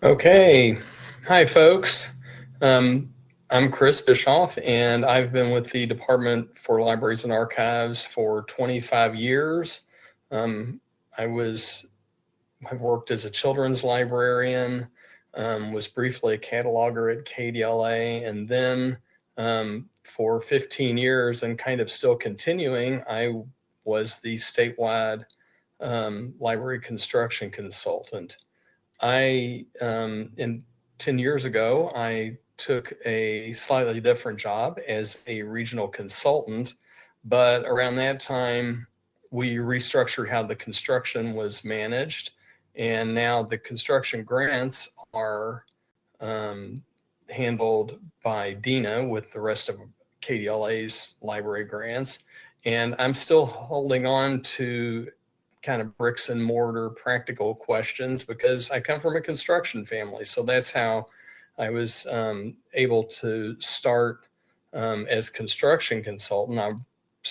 Okay. Hi, folks. Um, I'm Chris Bischoff, and I've been with the Department for Libraries and Archives for 25 years. Um, I was I've worked as a children's librarian, was briefly a cataloger at KDLA, and then for 15 years, and kind of still continuing, I was the statewide library construction consultant. In 10 years ago, I took a slightly different job as a regional consultant, but around that time, we restructured how the construction was managed, and now the construction grants are um, handled by Dina with the rest of KDLA's library grants. And I'm still holding on to kind of bricks and mortar practical questions because I come from a construction family. So that's how I was able to start as construction consultant.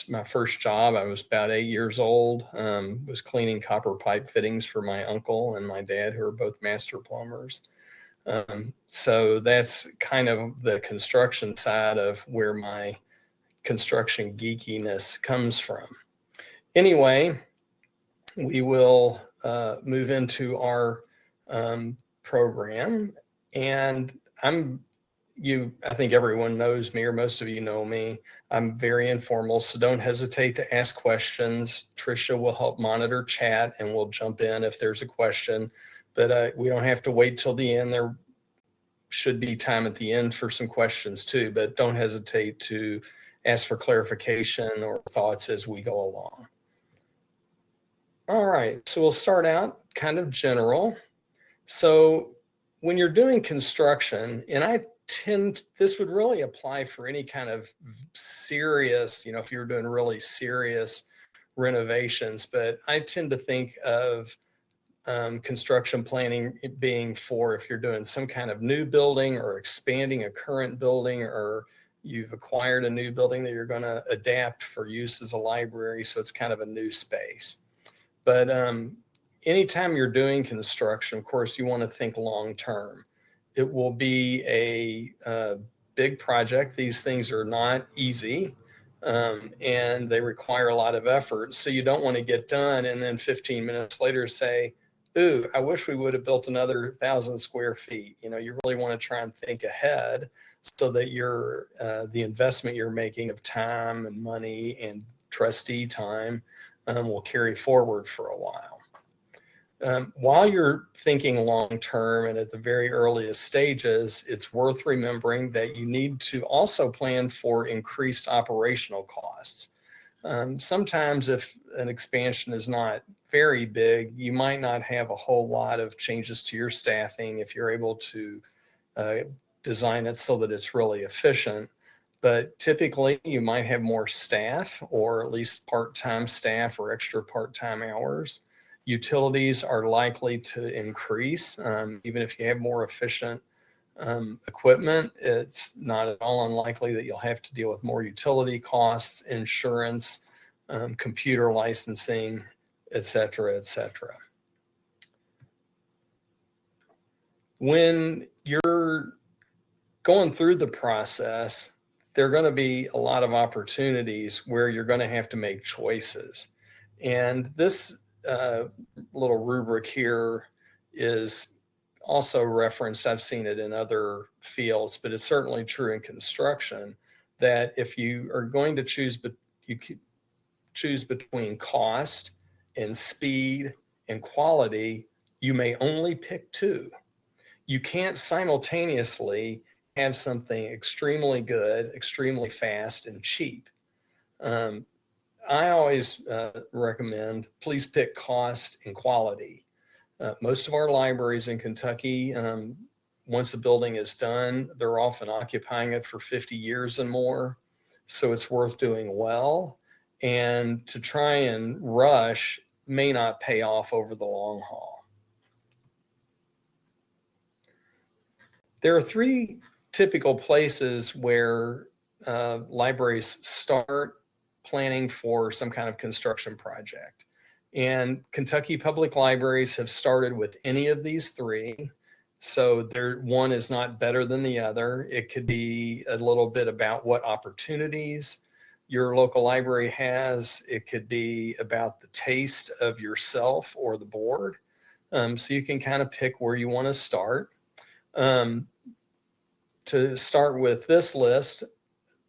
My first job, I was about 8 years old, was cleaning copper pipe fittings for my uncle and my dad, who are both master plumbers. So that's kind of the construction side of where my construction geekiness comes from. Anyway, we will move into our program. And I think everyone knows me, or most of you know me. I'm very informal, so don't hesitate to ask questions. Tricia will help monitor chat and we'll jump in if there's a question. But we don't have to wait till the end. There should be time at the end for some questions too, but don't hesitate to ask for clarification or thoughts as we go along. All right, so we'll start out kind of general. So when you're doing construction, and this would really apply for any kind of serious, if you're doing really serious renovations, but I tend to think of construction planning being for if you're doing some kind of new building or expanding a current building, or you've acquired a new building that you're going to adapt for use as a library, so it's kind of a new space. But anytime you're doing construction, of course, you want to think long term. It will be a big project. These things are not easy, and they require a lot of effort. So you don't want to get done and then 15 minutes later say, ooh, I wish we would have built another 1,000 square feet. You really want to try and think ahead so that the investment you're making of time and money and trustee time will carry forward for a while. While you're thinking long term and at the very earliest stages, it's worth remembering that you need to also plan for increased operational costs. Sometimes if an expansion is not very big, you might not have a whole lot of changes to your staffing if you're able to design it so that it's really efficient. But typically you might have more staff, or at least part-time staff or extra part-time hours. Utilities are likely to increase. Even if you have more efficient equipment, it's not at all unlikely that you'll have to deal with more utility costs, insurance, computer licensing, et cetera, et cetera. When you're going through the process, there are going to be a lot of opportunities where you're going to have to make choices. And this little rubric here is also referenced. I've seen it in other fields, but it's certainly true in construction, that if you are going to choose between cost and speed and quality, you may only pick two. You can't simultaneously have something extremely good, extremely fast, and cheap. I always recommend please pick cost and quality. Most of our libraries in Kentucky, once a building is done, they're often occupying it for 50 years and more. So it's worth doing well. And to try and rush may not pay off over the long haul. There are three typical places where libraries start planning for some kind of construction project. And Kentucky Public Libraries have started with any of these three. So one is not better than the other. It could be a little bit about what opportunities your local library has. It could be about the taste of yourself or the board. So you can kind of pick where you want to start. Um, to start with this list,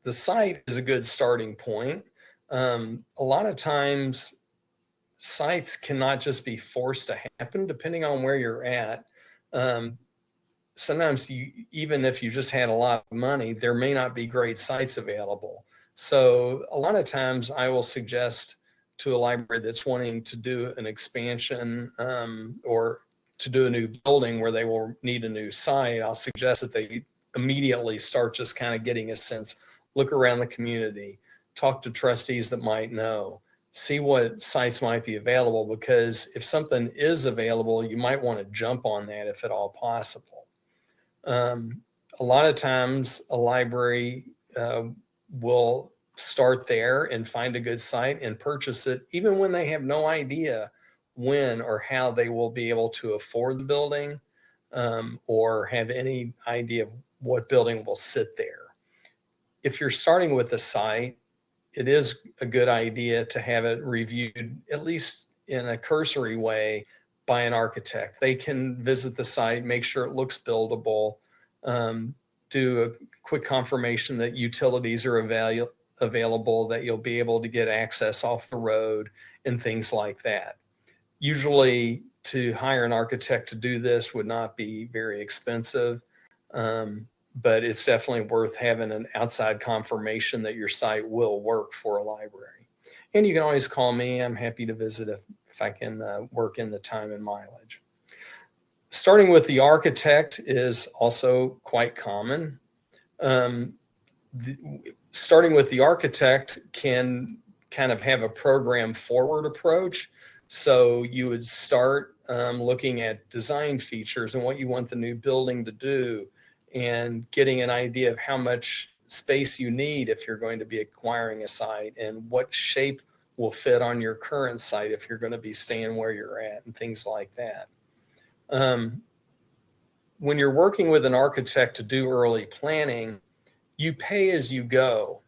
the site is a good starting point. A lot of times sites cannot just be forced to happen depending on where you're at. Sometimes even if you just had a lot of money, there may not be great sites available. So a lot of times I will suggest to a library that's wanting to do an expansion or to do a new building where they will need a new site, I'll suggest that they immediately start just kind of getting a sense, look around the community, talk to trustees that might know, see what sites might be available, because if something is available, you might want to jump on that if at all possible. A lot of times a library will start there and find a good site and purchase it, even when they have no idea when or how they will be able to afford the building or have any idea of what building will sit there. If you're starting with a site, it is a good idea to have it reviewed, at least in a cursory way, by an architect. They can visit the site, make sure it looks buildable, do a quick confirmation that utilities are available, that you'll be able to get access off the road and things like that. Usually to hire an architect to do this would not be very expensive, but it's definitely worth having an outside confirmation that your site will work for a library. And you can always call me. I'm happy to visit if I can work in the time and mileage. Starting with the architect is also quite common. Starting with the architect can kind of have a program forward approach. So you would start looking at design features and what you want the new building to do, and getting an idea of how much space you need if you're going to be acquiring a site, and what shape will fit on your current site if you're going to be staying where you're at, and things like that. When you're working with an architect to do early planning, you pay as you go.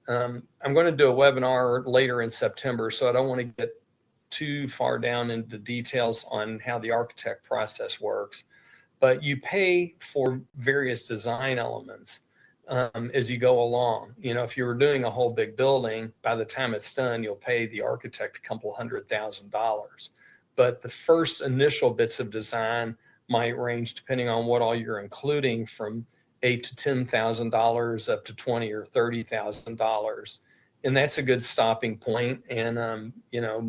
I'm going to do a webinar later in September, so I don't want to get too far down into details on how the architect process works, but you pay for various design elements as you go along. You know, if you were doing a whole big building, by the time it's done, you'll pay the architect a couple $100,000. But the first initial bits of design might range, depending on what all you're including, from $8,000 to $10,000 up to $20,000 or $30,000, and that's a good stopping point. And you know,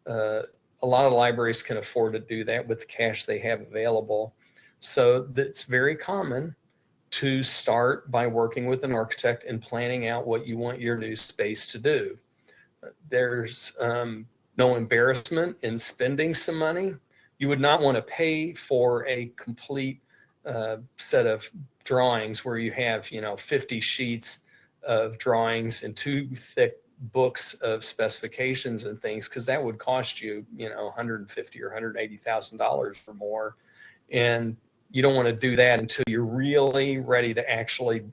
a lot of libraries can afford to do that with the cash they have available. So it's very common to start by working with an architect and planning out what you want your new space to do. There's no embarrassment in spending some money. You would not want to pay for a complete set of drawings where you have, 50 sheets of drawings and 2 thick books of specifications and things, because that would cost you, $150,000 or $180,000 or more. And you don't want to do that until you're really ready to actually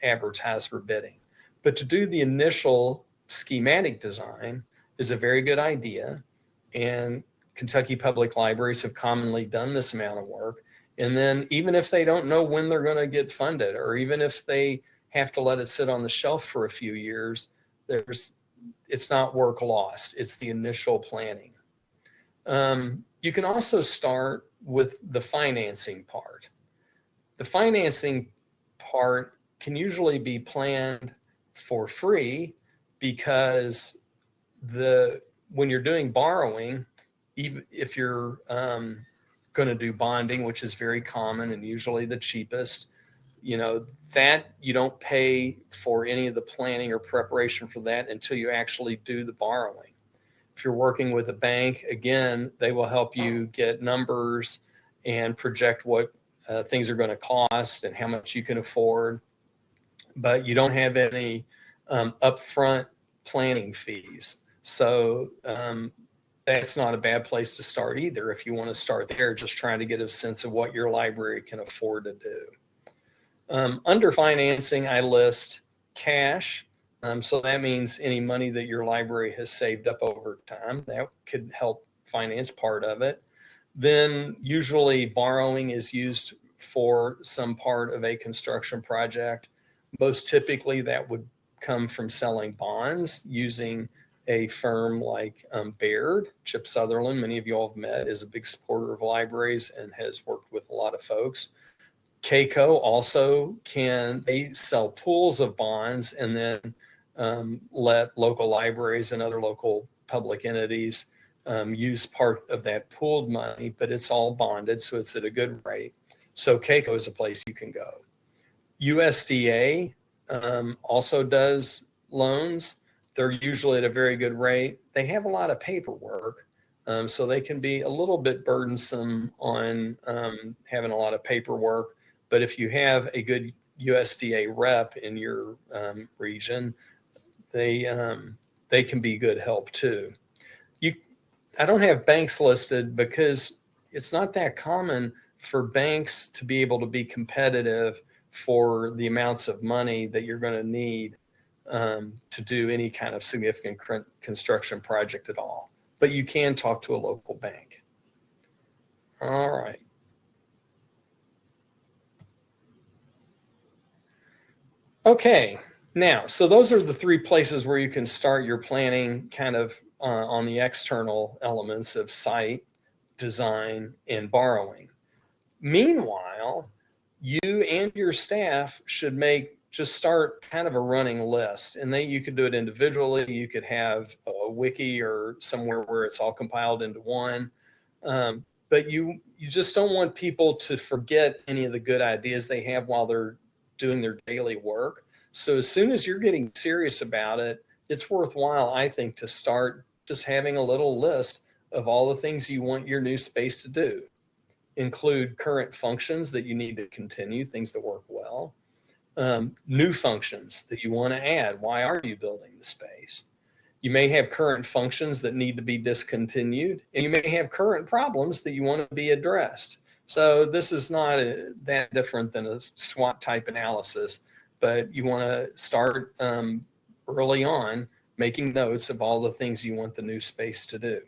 advertise for bidding. But to do the initial schematic design is a very good idea. And Kentucky Public Libraries have commonly done this amount of work. And then even if they don't know when they're going to get funded, or even if they have to let it sit on the shelf for a few years, it's not work lost. It's the initial planning. You can also start with the financing part. The financing part can usually be planned for free, because when you're doing borrowing, even if you're going to do bonding, which is very common and usually the cheapest, that you don't pay for any of the planning or preparation for that until you actually do the borrowing. If you're working with a bank, again, they will help you get numbers and project what things are going to cost and how much you can afford, but you don't have any upfront planning fees. So that's not a bad place to start either if you want to start there, just trying to get a sense of what your library can afford to do. Under financing, I list cash. So that means any money that your library has saved up over time. That could help finance part of it. Then usually borrowing is used for some part of a construction project. Most typically that would come from selling bonds using a firm like Baird. Chip Sutherland, many of you all have met, is a big supporter of libraries and has worked with a lot of folks. KCO also they sell pools of bonds and then let local libraries and other local public entities use part of that pooled money, but it's all bonded, so it's at a good rate. So KCO is a place you can go. USDA also does loans. They're usually at a very good rate. They have a lot of paperwork, so they can be a little bit burdensome on having a lot of paperwork. But if you have a good USDA rep in your region, they can be good help too. I don't have banks listed because it's not that common for banks to be able to be competitive for the amounts of money that you're going to need to do any kind of significant construction project at all. But you can talk to a local bank. All right. Okay, now, so those are the three places where you can start your planning kind of on the external elements of site, design, and borrowing. Meanwhile, you and your staff should just start kind of a running list, and then you could do it individually. You could have a wiki or somewhere where it's all compiled into one. But you just don't want people to forget any of the good ideas they have while they're doing their daily work. So as soon as you're getting serious about it, it's worthwhile, I think, to start just having a little list of all the things you want your new space to do. Include current functions that you need to continue, things that work well, new functions that you want to add. Why are you building the space? You may have current functions that need to be discontinued, and you may have current problems that you want to be addressed. So this is not that different than a SWOT type analysis, but you want to start early on making notes of all the things you want the new space to do.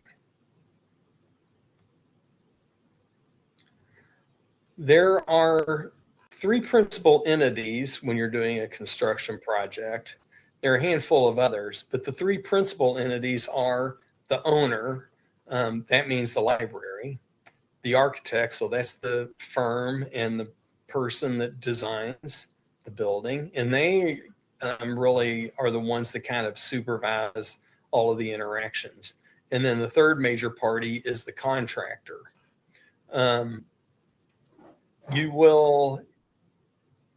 There are three principal entities when you're doing a construction project. There are a handful of others, but the three principal entities are the owner, that means the library, the architect, so that's the firm and the person that designs the building, and they really are the ones that kind of supervise all of the interactions. And then the third major party is the contractor.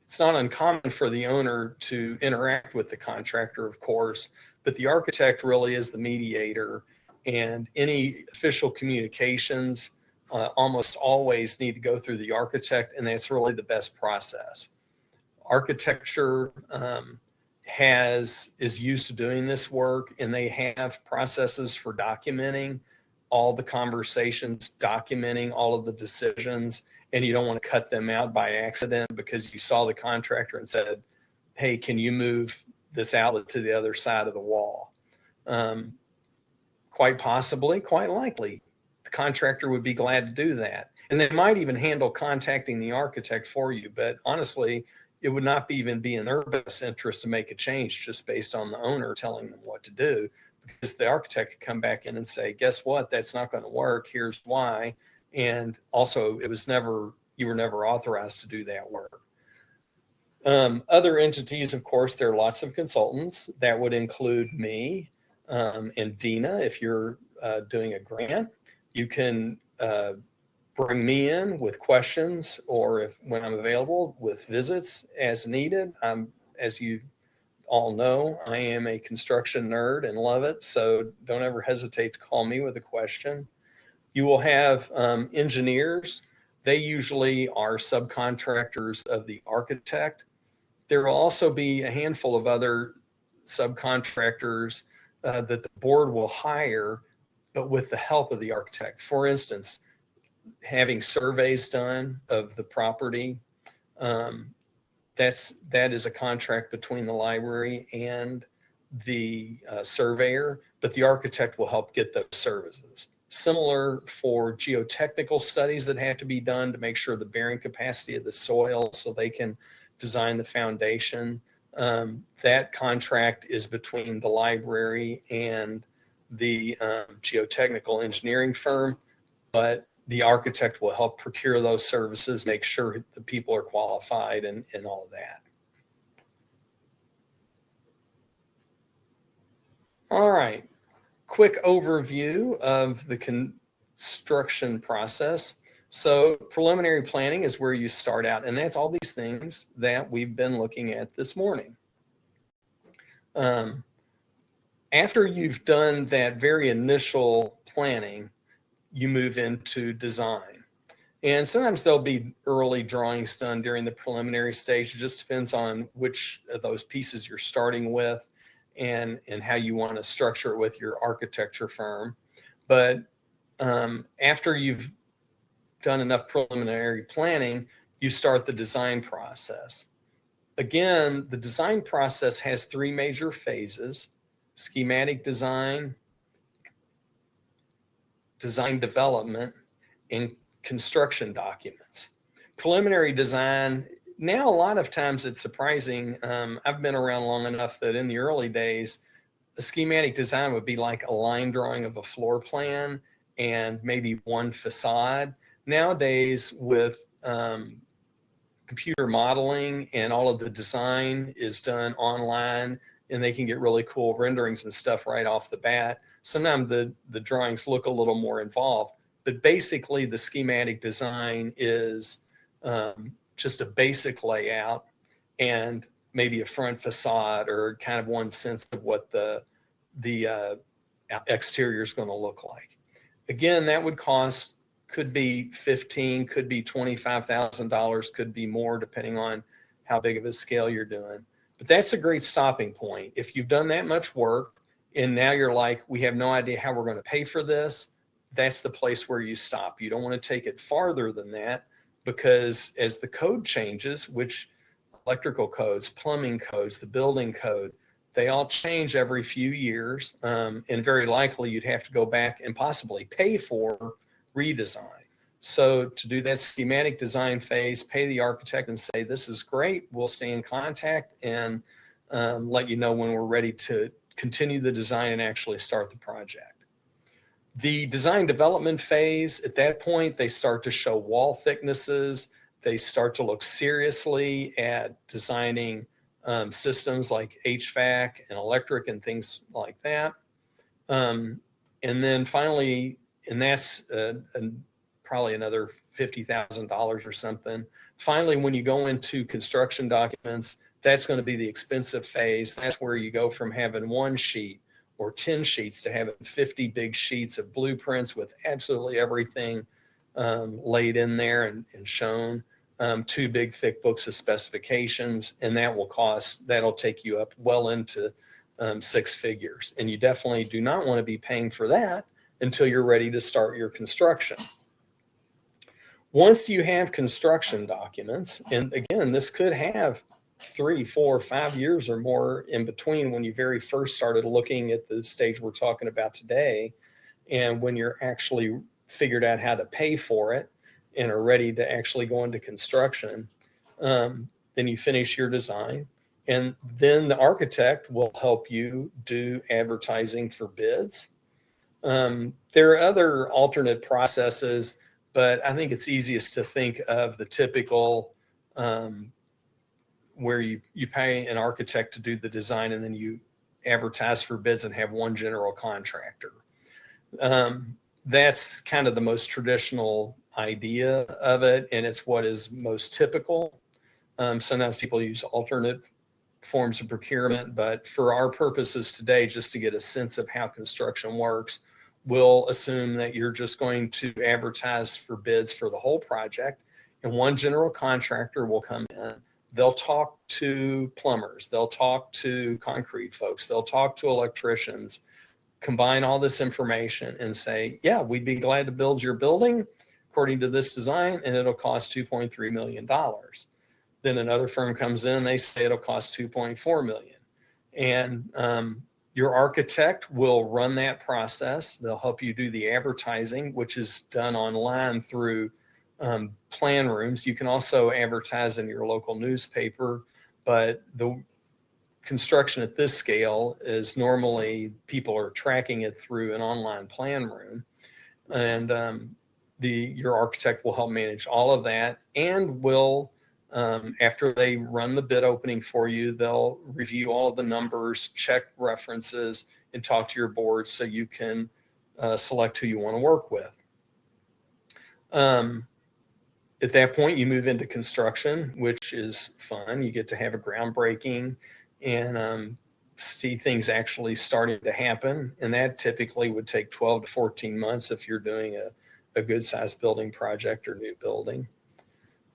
It's not uncommon for the owner to interact with the contractor, of course, but the architect really is the mediator, and any official communications almost always need to go through the architect, and that's really the best process. Architecture is used to doing this work, and they have processes for documenting all the conversations, documenting all of the decisions, and you don't want to cut them out by accident because you saw the contractor and said, hey, can you move this outlet to the other side of the wall? Quite possibly, quite likely, the contractor would be glad to do that. And they might even handle contacting the architect for you, but honestly, it would not even be in their best interest to make a change just based on the owner telling them what to do, because the architect could come back in and say, guess what, that's not going to work, here's why. And also, you were never authorized to do that work. Other entities, of course, there are lots of consultants. That would include me and Dina. If you're doing a grant, you can bring me in with questions, or when I'm available with visits as needed. As you all know, I am a construction nerd and love it, so don't ever hesitate to call me with a question. You will have engineers. They usually are subcontractors of the architect. There will also be a handful of other subcontractors that the board will hire but with the help of the architect. For instance, having surveys done of the property, that is a contract between the library and the surveyor, but the architect will help get those services. Similar for geotechnical studies that have to be done to make sure the bearing capacity of the soil so they can design the foundation. That contract is between the library and the geotechnical engineering firm, but the architect will help procure those services, make sure the people are qualified and all of that. All right, quick overview of the construction process. So preliminary planning is where you start out, and that's all these things that we've been looking at this morning. After you've done that very initial planning, you move into design. And sometimes there'll be early drawings done during the preliminary stage. It just depends on which of those pieces you're starting with and how you want to structure it with your architecture firm. But after you've done enough preliminary planning, you start the design process. Again, the design process has 3 major phases: schematic design, design development, and construction documents. Preliminary design, now a lot of times it's surprising. I've been around long enough that in the early days, a schematic design would be like a line drawing of a floor plan and maybe one facade. Nowadays, with computer modeling and all of the design is done online, and they can get really cool renderings and stuff right off the bat. Sometimes the drawings look a little more involved, but basically the schematic design is just a basic layout and maybe a front facade or kind of one sense of what the exterior is going to look like. Again, that would cost, could be $15,000, could be $25,000, could be more depending on how big of a scale you're doing. But that's a great stopping point. If you've done that much work and now you're like, we have no idea how we're going to pay for this, that's the place where you stop. You don't want to take it farther than that, because as the code changes, which electrical codes, plumbing codes, the building code, they all change every few years, and very likely you'd have to go back and possibly pay for redesign. So to do that schematic design phase, pay the architect and say, this is great, we'll stay in contact and let you know when we're ready to continue the design and actually start the project. The design development phase, at that point, they start to show wall thicknesses. They start to look seriously at designing systems like HVAC and electric and things like that. And then finally, and that's probably another $50,000 or something. Finally, when you go into construction documents, that's going to be the expensive phase. That's where you go from having 1 sheet or 10 sheets to having 50 big sheets of blueprints with absolutely everything laid in there and shown. 2 big thick books of specifications, and that'll take you up well into 6 figures. And you definitely do not want to be paying for that until you're ready to start your construction. Once you have construction documents, and again, this could have 3, 4, 5 years or more in between when you very first started looking at the stage we're talking about today, and when you're actually figured out how to pay for it and are ready to actually go into construction, then you finish your design, and then the architect will help you do advertising for bids. There are other alternate processes, but I think it's easiest to think of the typical where you pay an architect to do the design and then you advertise for bids and have one general contractor. That's kind of the most traditional idea of it, and it's what is most typical. Sometimes people use alternate forms of procurement, but for our purposes today, just to get a sense of how construction works, we'll assume that you're just going to advertise for bids for the whole project, and one general contractor will come in. They'll talk to plumbers, they'll talk to concrete folks, they'll talk to electricians, combine all this information and say, yeah, we'd be glad to build your building according to this design, and it'll cost $2.3 million. Then another firm comes in and they say it'll cost $2.4 million. And your architect will run that process. They'll help you do the advertising, which is done online through plan rooms. You can also advertise in your local newspaper, but the construction at this scale is normally people are tracking it through an online plan room. And your architect will help manage all of that, and will, after they run the bid opening for you, they'll review all of the numbers, check references, and talk to your board so you can select who you want to work with. At that point, you move into construction, which is fun. You get to have a groundbreaking and see things actually starting to happen. And that typically would take 12 to 14 months if you're doing a good sized building project or new building.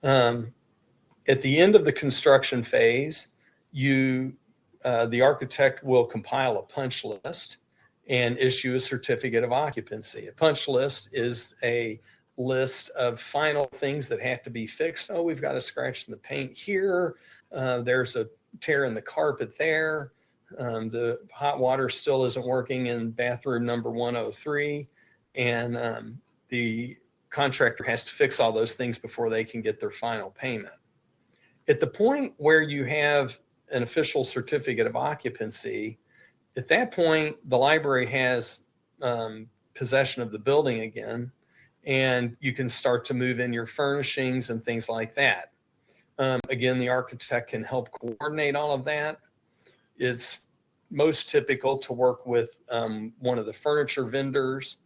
At the end of the construction phase, the architect will compile a punch list and issue a certificate of occupancy. A punch list is a list of final things that have to be fixed. Oh, we've got a scratch in the paint here. There's a tear in the carpet there. The hot water still isn't working in bathroom number 103. And the contractor has to fix all those things before they can get their final payment. At the point where you have an official certificate of occupancy, at that point, the library has possession of the building again, and you can start to move in your furnishings and things like that. Again, the architect can help coordinate all of that. It's most typical to work with one of the furniture vendors,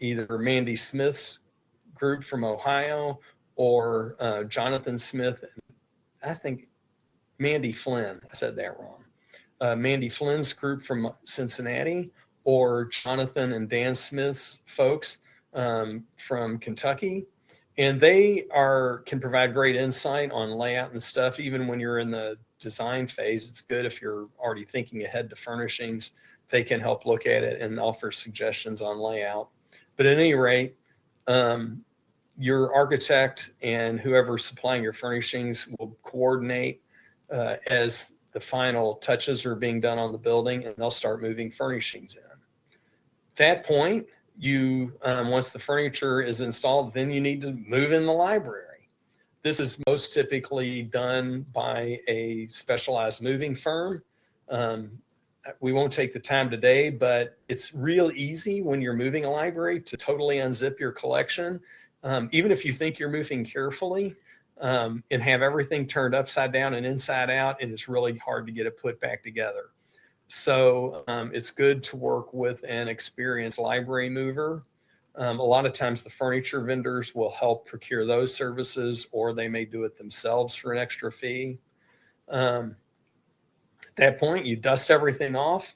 either Mandy Smith's group from Ohio or Jonathan Smith. I think Mandy Flynn, I said that wrong. Mandy Flynn's group from Cincinnati, or Jonathan and Dan Smith's folks from Kentucky. And they can provide great insight on layout and stuff. Even when you're in the design phase, it's good if you're already thinking ahead to furnishings. They can help look at it and offer suggestions on layout. But at any rate, your architect and whoever's supplying your furnishings will coordinate as the final touches are being done on the building, and they'll start moving furnishings in. At that point, once the furniture is installed, then you need to move in the library. This is most typically done by a specialized moving firm. We won't take the time today, but it's real easy when you're moving a library to totally unzip your collection. Even if you think you're moving carefully, and have everything turned upside down and inside out, and it's really hard to get it put back together. So it's good to work with an experienced library mover. A lot of times the furniture vendors will help procure those services, or they may do it themselves for an extra fee. At that point, you dust everything off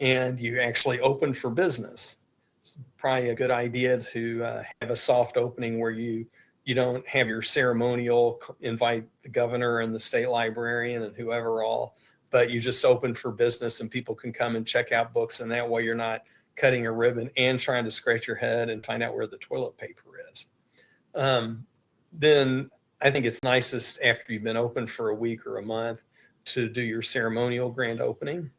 and you actually open for business. It's probably a good idea to have a soft opening where you don't have your ceremonial, invite the governor and the state librarian and whoever all, but you just open for business and people can come and check out books, and that way you're not cutting a ribbon and trying to scratch your head and find out where the toilet paper is. Then I think it's nicest after you've been open for a week or a month to do your ceremonial grand opening.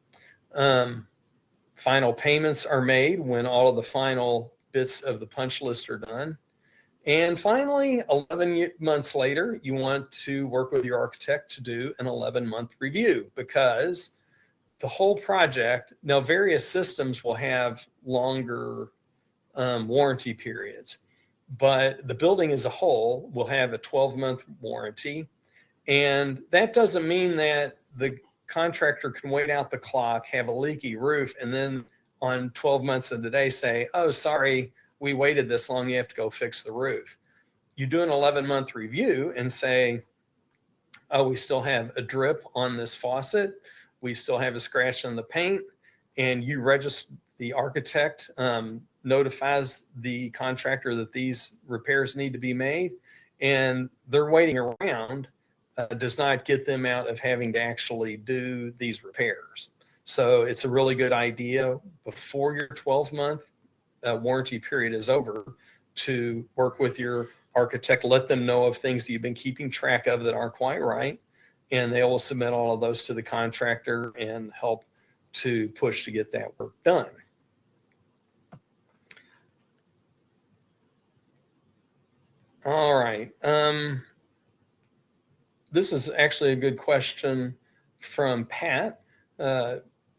Final payments are made when all of the final bits of the punch list are done. And finally, 11 months later, you want to work with your architect to do an 11-month review, because the whole project, now various systems will have longer warranty periods, but the building as a whole will have a 12-month warranty. And that doesn't mean that the contractor can wait out the clock, have a leaky roof, and then on 12 months of the day say, oh, sorry, we waited this long, you have to go fix the roof. You do an 11-month review and say, oh, we still have a drip on this faucet, we still have a scratch on the paint, and you register, the architect notifies the contractor that these repairs need to be made, and they're waiting around does not get them out of having to actually do these repairs. So it's a really good idea before your 12-month warranty period is over to work with your architect, let them know of things that you've been keeping track of that aren't quite right, and they will submit all of those to the contractor and help to push to get that work done. All right. This is actually a good question from Pat.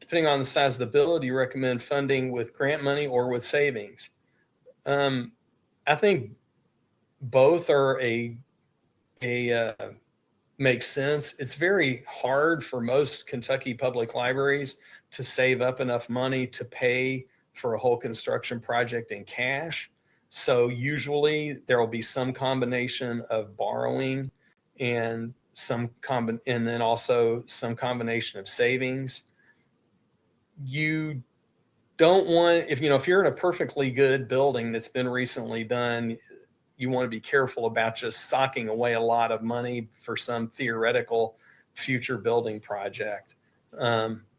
Depending on the size of the bill, do you recommend funding with grant money or with savings? I think both are makes sense. It's very hard for most Kentucky public libraries to save up enough money to pay for a whole construction project in cash. So usually there will be some combination of borrowing and and then also some combination of savings. You don't want, if you're in a perfectly good building that's been recently done, you want to be careful about just socking away a lot of money for some theoretical future building project.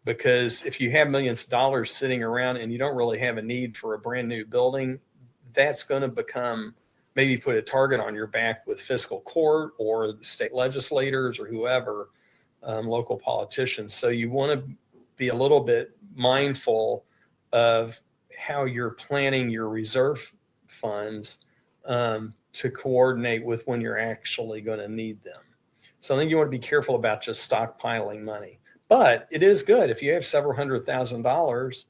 Because if you have millions of dollars sitting around and you don't really have a need for a brand new building, that's going to become, maybe put a target on your back with fiscal court or the state legislators or whoever, local politicians. So you want to be a little bit mindful of how you're planning your reserve funds to coordinate with when you're actually going to need them. So I think you want to be careful about just stockpiling money. But it is good if you have several $100,000.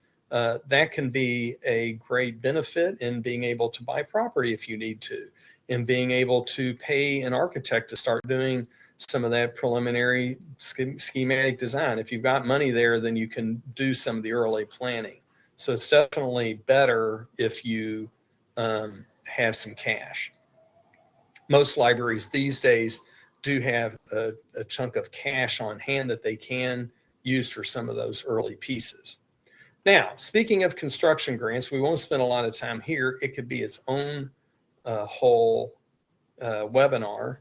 That can be a great benefit in being able to buy property if you need to, and being able to pay an architect to start doing some of that preliminary schematic design. If you've got money there, then you can do some of the early planning. So it's definitely better if you have some cash. Most libraries these days do have a chunk of cash on hand that they can use for some of those early pieces. Now, speaking of construction grants, we won't spend a lot of time here. It could be its own whole webinar,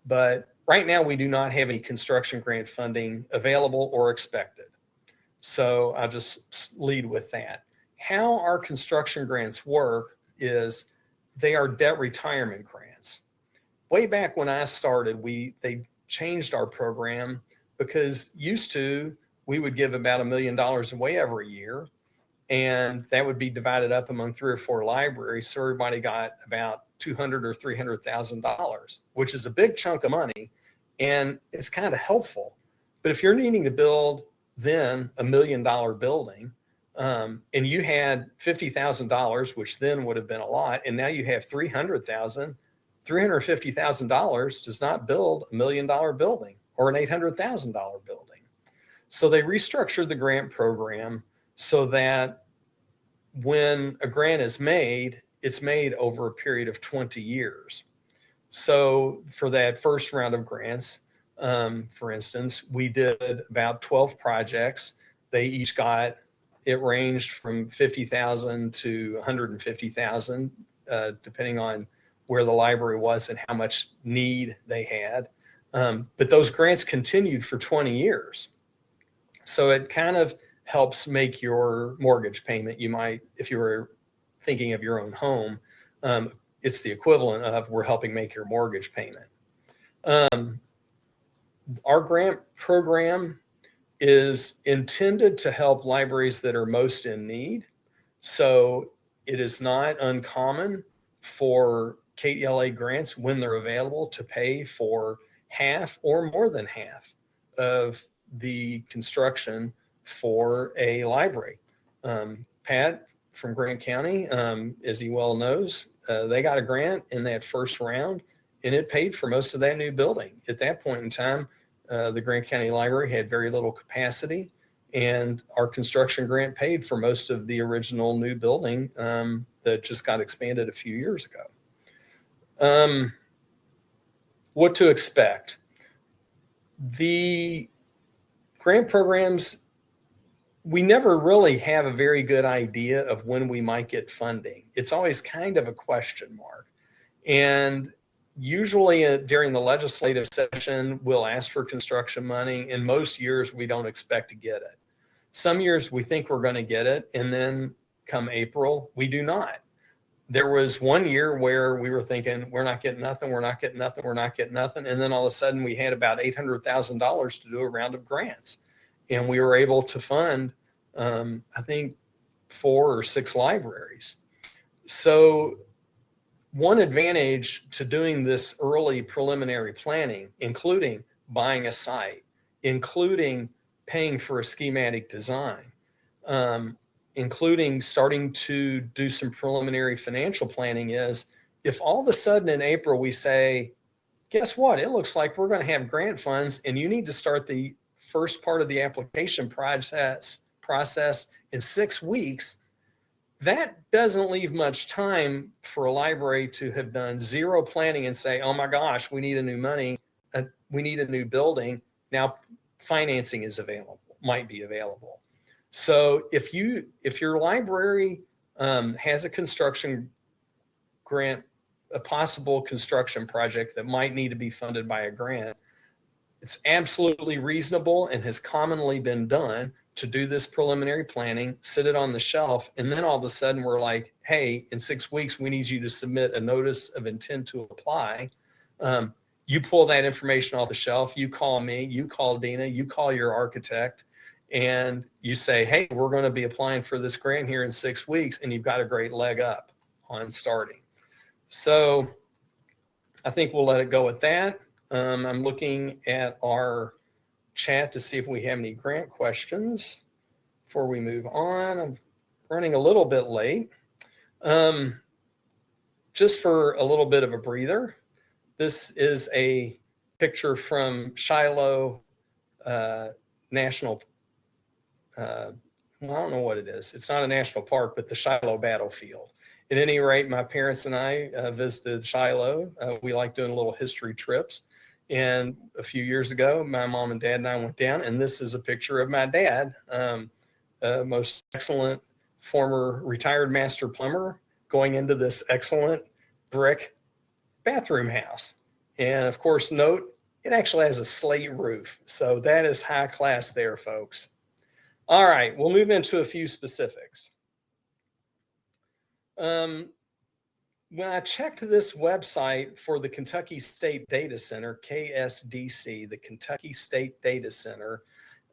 but right now we do not have any construction grant funding available or expected. So I'll just lead with that. How our construction grants work is they are debt retirement grants. Way back when I started, they changed our program because used to we would give about $1 million away every year, and that would be divided up among 3 or 4 libraries, so everybody got about $200,000 or $300,000, which is a big chunk of money, and it's kind of helpful. But if you're needing to build then $1 million building, and you had $50,000, which then would have been a lot, and now you have $300,000, $350,000 does not build $1 million building or an $800,000 building. So they restructured the grant program so that when a grant is made, it's made over a period of 20 years. So for that first round of grants, for instance, we did about 12 projects. They each got, it ranged from 50,000 to 150,000, depending on where the library was and how much need they had. But those grants continued for 20 years. So it kind of helps make your mortgage payment. You might, if you were thinking of your own home, it's the equivalent of we're helping make your mortgage payment. Our grant program is intended to help libraries that are most in need. So it is not uncommon for KDLA grants, when they're available, to pay for half or more than half of the construction for a library. Pat from Grant County, as he well knows, they got a grant in that first round, and it paid for most of that new building. At that point in time, the Grant County Library had very little capacity, and our construction grant paid for most of the original new building that just got expanded a few years ago. What to expect? The grant programs, we never really have a very good idea of when we might get funding. It's always kind of a question mark. And usually during the legislative session, we'll ask for construction money. In most years, we don't expect to get it. Some years we think we're going to get it, and then come April, we do not. There was one year where we were thinking, we're not getting nothing, we're not getting nothing, we're not getting nothing. And then all of a sudden we had about $800,000 to do a round of grants. And we were able to fund, I think, 4 or 6 libraries. So one advantage to doing this early preliminary planning, including buying a site, including paying for a schematic design, including starting to do some preliminary financial planning, is if all of a sudden in April we say, guess what, it looks like we're going to have grant funds and you need to start the first part of the application process in 6 weeks, that doesn't leave much time for a library to have done zero planning and say, oh my gosh, we need a new money, we need a new building. Now financing is available, might be available. So if your library has a construction grant, a possible construction project that might need to be funded by a grant, it's absolutely reasonable and has commonly been done to do this preliminary planning, sit it on the shelf, and then all of a sudden we're like, hey, in 6 weeks, we need you to submit a notice of intent to apply. You pull that information off the shelf, you call me, you call Dina, you call your architect, and you say, hey, we're going to be applying for this grant here in 6 weeks, and you've got a great leg up on starting. So I think we'll let it go at that. I'm looking at our chat to see if we have any grant questions before we move on. I'm running a little bit late. Just for a little bit of a breather, this is a picture from Shiloh National, well, I don't know what it is. It's not a national park, but the Shiloh battlefield. At any rate, my parents and I visited Shiloh. We like doing little history trips. And a few years ago, my mom and dad and I went down, and this is a picture of my dad, most excellent former retired master plumber, going into this excellent brick bathroom house. And of course, note, it actually has a slate roof. So that is high class there, folks. All right, we'll move into a few specifics. When I checked this website for the Kentucky State Data Center, KSDC, the Kentucky State Data Center,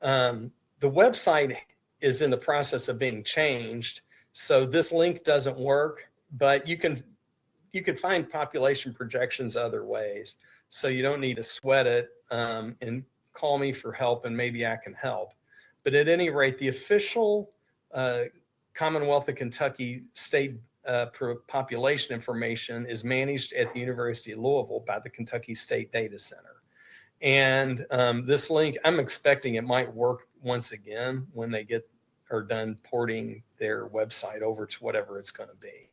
the website is in the process of being changed. So this link doesn't work, but you can find population projections other ways. So you don't need to sweat it, and call me for help and maybe I can help. But at any rate, the official Commonwealth of Kentucky State population information is managed at the University of Louisville by the Kentucky State Data Center. And this link, I'm expecting it might work once again when they are done porting their website over to whatever it's going to be.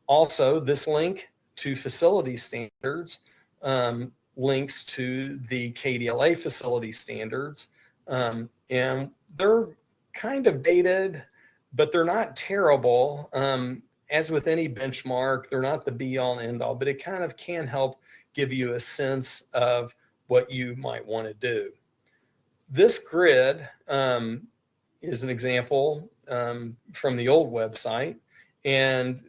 Also, this link to facility standards links to the KDLA facility standards, and they're kind of dated, but they're not terrible. As with any benchmark, they're not the be all and end all, but it kind of can help give you a sense of what you might want to do. This grid is an example from the old website, and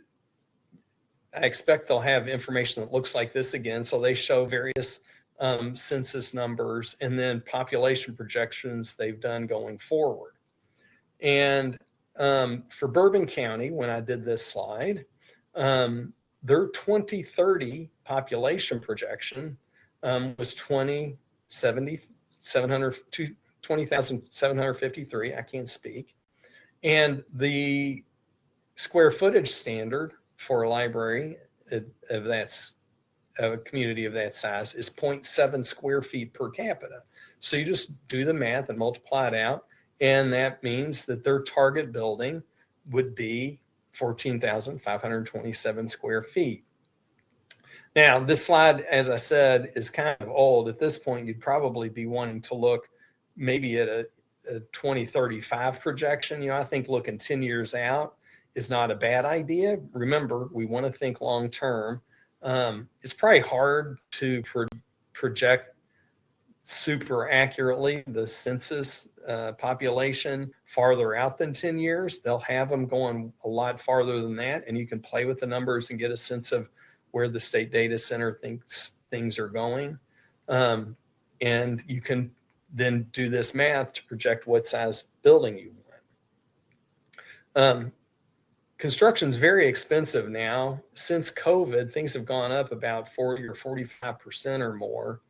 I expect they'll have information that looks like this again. So they show various census numbers and then population projections they've done going forward. And for Bourbon County, when I did this slide, their 2030 population projection was 20,753. I can't speak. And the square footage standard for a library of a community of that size is 0.7 square feet per capita. So you just do the math and multiply it out. And that means that their target building would be 14,527 square feet. Now, this slide, as I said, is kind of old. At this point, you'd probably be wanting to look maybe at a 2035 projection. I think looking 10 years out is not a bad idea. Remember, we want to think long term. It's probably hard to project super accurately the census population farther out than 10 years. They'll have them going a lot farther than that, and you can play with the numbers and get a sense of where the state data center thinks things are going. And you can then do this math to project what size building you want. Construction's very expensive now. Since COVID, things have gone up about 40 or 45% or more.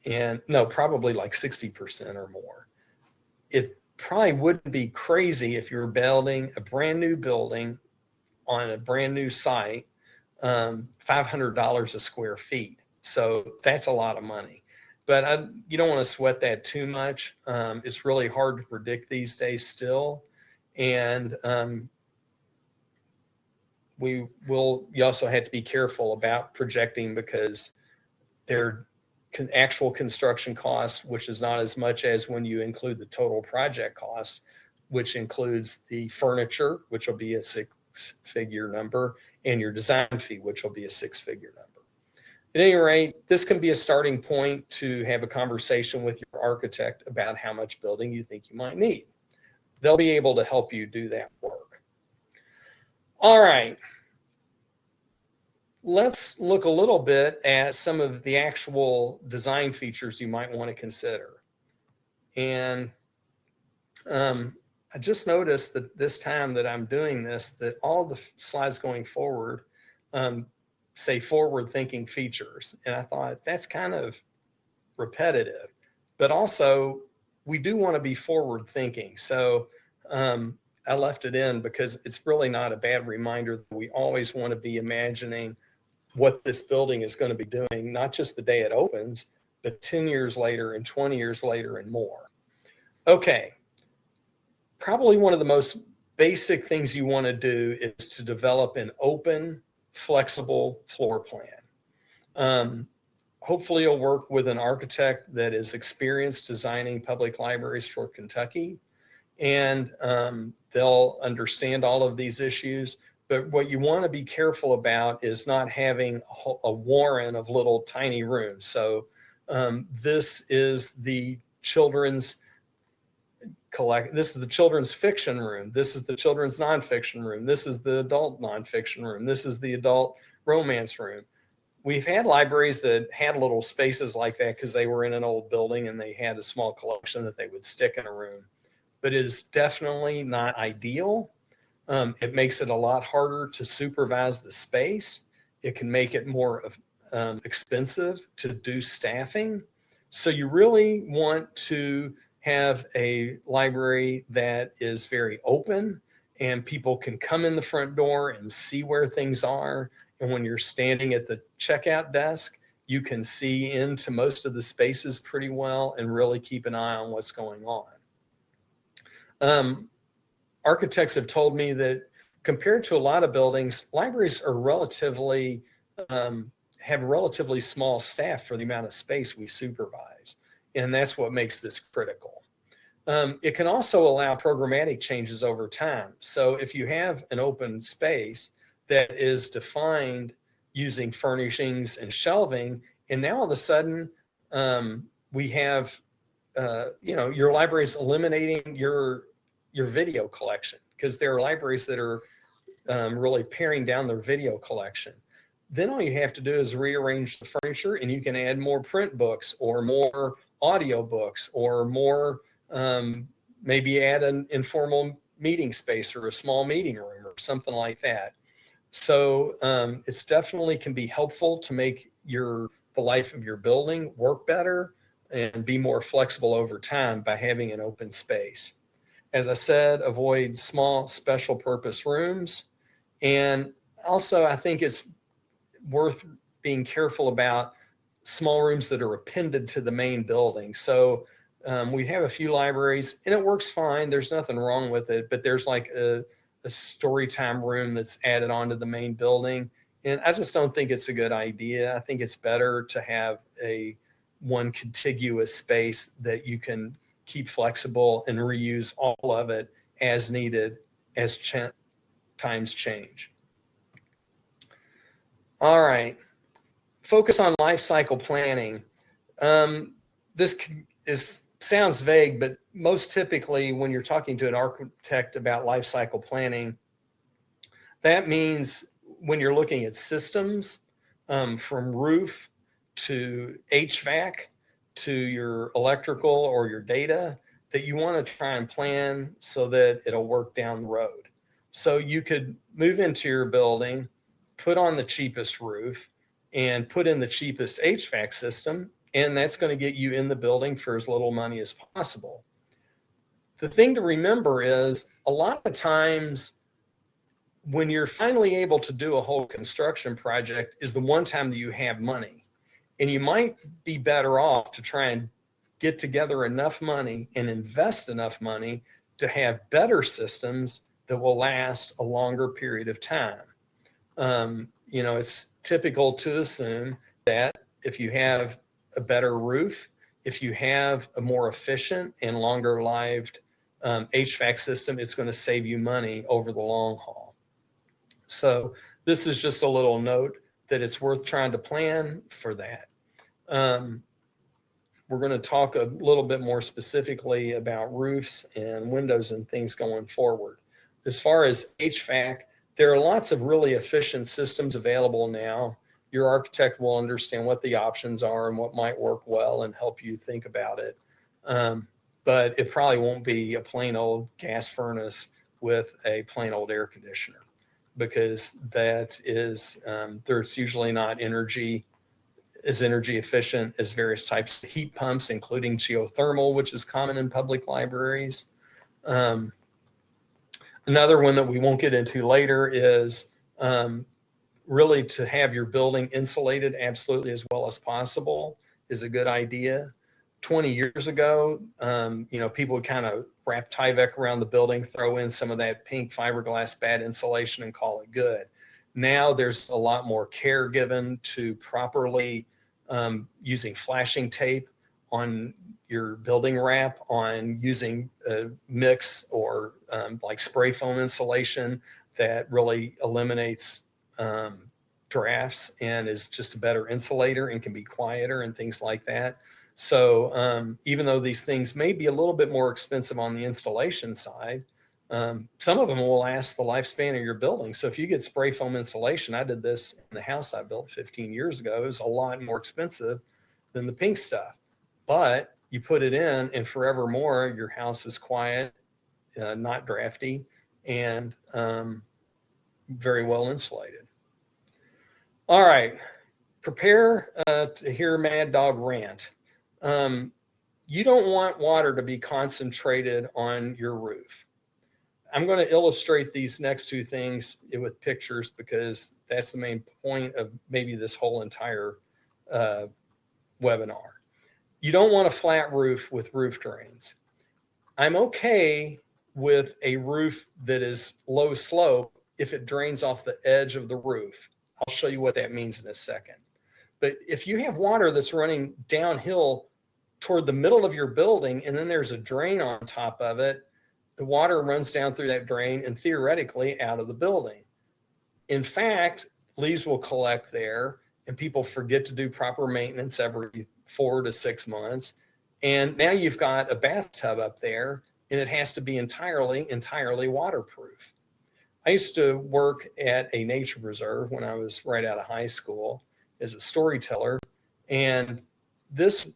And no, probably like 60% or more. It probably wouldn't be crazy if you're building a brand new building on a brand new site, $500 a square feet. So that's a lot of money. But you don't want to sweat that too much. It's really hard to predict these days still. And you also have to be careful about projecting, because their actual construction costs, which is not as much as when you include the total project cost, which includes the furniture, which will be a six-figure number, and your design fee, which will be a six-figure number. At any rate, this can be a starting point to have a conversation with your architect about how much building you think you might need. They'll be able to help you do that work. All right. Let's look a little bit at some of the actual design features you might want to consider. And I just noticed that this time that I'm doing this, that all the slides going forward say forward-thinking features. And I thought that's kind of repetitive, but also we do want to be forward-thinking. So I left it in because it's really not a bad reminder that we always want to be imagining what this building is going to be doing, not just the day it opens, but 10 years later and 20 years later and more. Okay, probably one of the most basic things you want to do is to develop an open, flexible floor plan. Hopefully you'll work with an architect that is experienced designing public libraries for Kentucky, and they'll understand all of these issues. But what you want to be careful about is not having a warren of little tiny rooms. So this is the children's this is the children's fiction room. This is the children's nonfiction room. This is the adult nonfiction room. This is the adult romance room. We've had libraries that had little spaces like that because they were in an old building and they had a small collection that they would stick in a room. But it is definitely not ideal. It makes it a lot harder to supervise the space. It can make it more expensive to do staffing. So you really want to have a library that is very open and people can come in the front door and see where things are. And when you're standing at the checkout desk, you can see into most of the spaces pretty well and really keep an eye on what's going on. Architects have told me that compared to a lot of buildings, libraries are relatively have relatively small staff for the amount of space we supervise, and that's what makes this critical. It can also allow programmatic changes over time. So if you have an open space that is defined using furnishings and shelving, and now all of a sudden we have your library is eliminating your video collection, because there are libraries that are really paring down their video collection. Then all you have to do is rearrange the furniture, and you can add more print books or more audio books or more, maybe add an informal meeting space or a small meeting room or something like that. So it's definitely can be helpful to make the life of your building work better and be more flexible over time by having an open space. As I said, avoid small special purpose rooms. And also I think it's worth being careful about small rooms that are appended to the main building. So we have a few libraries and it works fine. There's nothing wrong with it, but there's like a story time room that's added onto the main building. And I just don't think it's a good idea. I think it's better to have one contiguous space that you can keep flexible and reuse all of it as needed as times change. All right, focus on life cycle planning. This sounds vague, but most typically when you're talking to an architect about life cycle planning, that means when you're looking at systems, from roof to HVAC to your electrical or your data, that you want to try and plan so that it'll work down the road. So you could move into your building, put on the cheapest roof, and put in the cheapest HVAC system, and that's going to get you in the building for as little money as possible. The thing to remember is a lot of times when you're finally able to do a whole construction project is the one time that you have money. And you might be better off to try and get together enough money and invest enough money to have better systems that will last a longer period of time. It's typical to assume that if you have a better roof, if you have a more efficient and longer lived HVAC system, it's going to save you money over the long haul. So this is just a little note that it's worth trying to plan for that. We're going to talk a little bit more specifically about roofs and windows and things going forward. As far as HVAC, there are lots of really efficient systems available now. Your architect will understand what the options are and what might work well and help you think about it. But it probably won't be a plain old gas furnace with a plain old air conditioner, because that is, there's usually not energy efficient as various types of heat pumps, including geothermal, which is common in public libraries. Another one that we won't get into later is really to have your building insulated absolutely as well as possible is a good idea. 20 years ago, people would kind of wrap Tyvek around the building, throw in some of that pink fiberglass bad insulation and call it good. Now there's a lot more care given to properly using flashing tape on your building wrap, on using a mix or like spray foam insulation that really eliminates drafts and is just a better insulator and can be quieter and things like that. So even though these things may be a little bit more expensive on the installation side, some of them will last the lifespan of your building. So if you get spray foam insulation, I did this in the house I built 15 years ago, it was a lot more expensive than the pink stuff. But you put it in and forevermore, your house is quiet, not drafty, and very well insulated. All right, prepare to hear Mad Dog rant. You don't want water to be concentrated on your roof. I'm going to illustrate these next two things with pictures because that's the main point of maybe this whole entire webinar. You don't want a flat roof with roof drains. I'm okay with a roof that is low slope if it drains off the edge of the roof. I'll show you what that means in a second. But if you have water that's running downhill toward the middle of your building and then there's a drain on top of it, the water runs down through that drain and theoretically out of the building. In fact, leaves will collect there and people forget to do proper maintenance every 4 to 6 months. And now you've got a bathtub up there and it has to be entirely waterproof. I used to work at a nature preserve when I was right out of high school as a storyteller. And this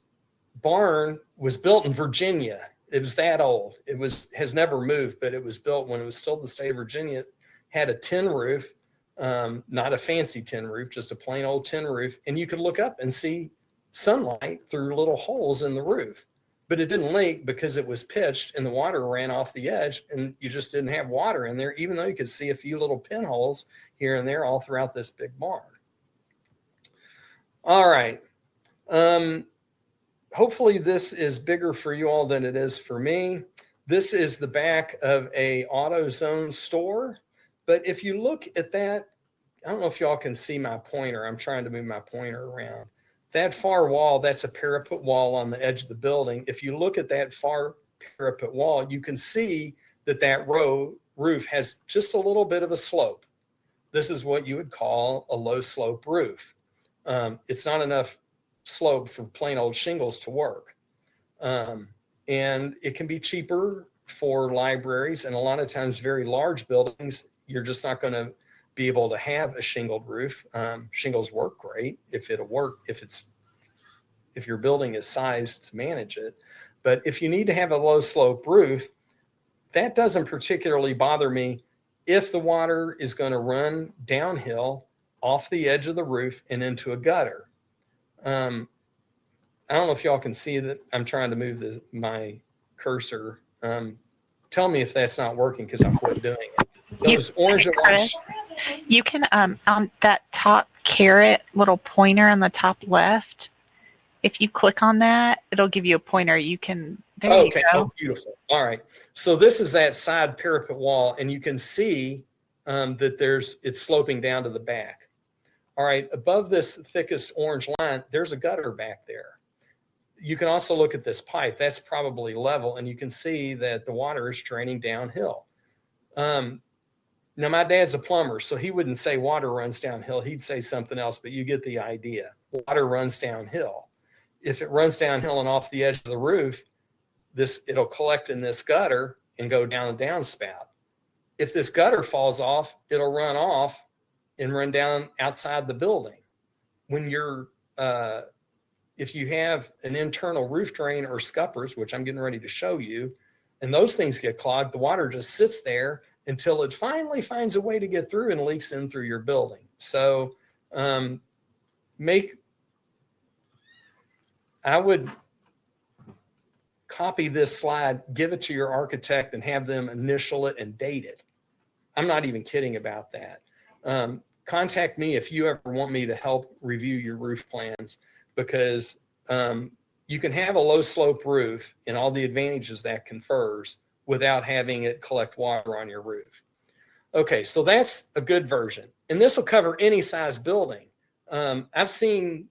barn was built in Virginia. It was that old. It has never moved, but it was built when it was still the state of Virginia. It had a tin roof, not a fancy tin roof, just a plain old tin roof. And you could look up and see sunlight through little holes in the roof. But it didn't leak because it was pitched and the water ran off the edge and you just didn't have water in there, even though you could see a few little pinholes here and there all throughout this big barn. All right. Hopefully this is bigger for you all than it is for me. This is the back of a AutoZone store. But if you look at that, I don't know if y'all can see my pointer. I'm trying to move my pointer around. That far wall, that's a parapet wall on the edge of the building. If you look at that far parapet wall, you can see that that roof has just a little bit of a slope. This is what you would call a low slope roof. It's not enough slope for plain old shingles to work. And it can be cheaper for libraries, and a lot of times very large buildings, you're just not going to be able to have a shingled roof. Shingles work great if it'll work, if your building is sized to manage it. But if you need to have a low slope roof, that doesn't particularly bother me if the water is going to run downhill off the edge of the roof and into a gutter. I don't know if y'all can see that I'm trying to move my cursor. Tell me if that's not working, because I quit doing it. Those orange and white. You can, on that top caret little pointer on the top left, if you click on that, it'll give you a pointer. You can, there you go. Oh, beautiful. All right. So this is that side parapet wall, and you can see that it's sloping down to the back. All right. Above this thickest orange line, there's a gutter back there. You can also look at this pipe. That's probably level, and you can see that the water is draining downhill. Now, my dad's a plumber, so he wouldn't say water runs downhill. He'd say something else, but you get the idea. Water runs downhill. If it runs downhill and off the edge of the roof, it'll collect in this gutter and go down the downspout. If this gutter falls off, it'll run off and run down outside the building. If you have an internal roof drain or scuppers, which I'm getting ready to show you, and those things get clogged, the water just sits there until it finally finds a way to get through and leaks in through your building. So I would copy this slide, give it to your architect, and have them initial it and date it. I'm not even kidding about that. Contact me if you ever want me to help review your roof plans, because you can have a low slope roof and all the advantages that confers without having it collect water on your roof. Okay, so that's a good version. And this will cover any size building. I've seen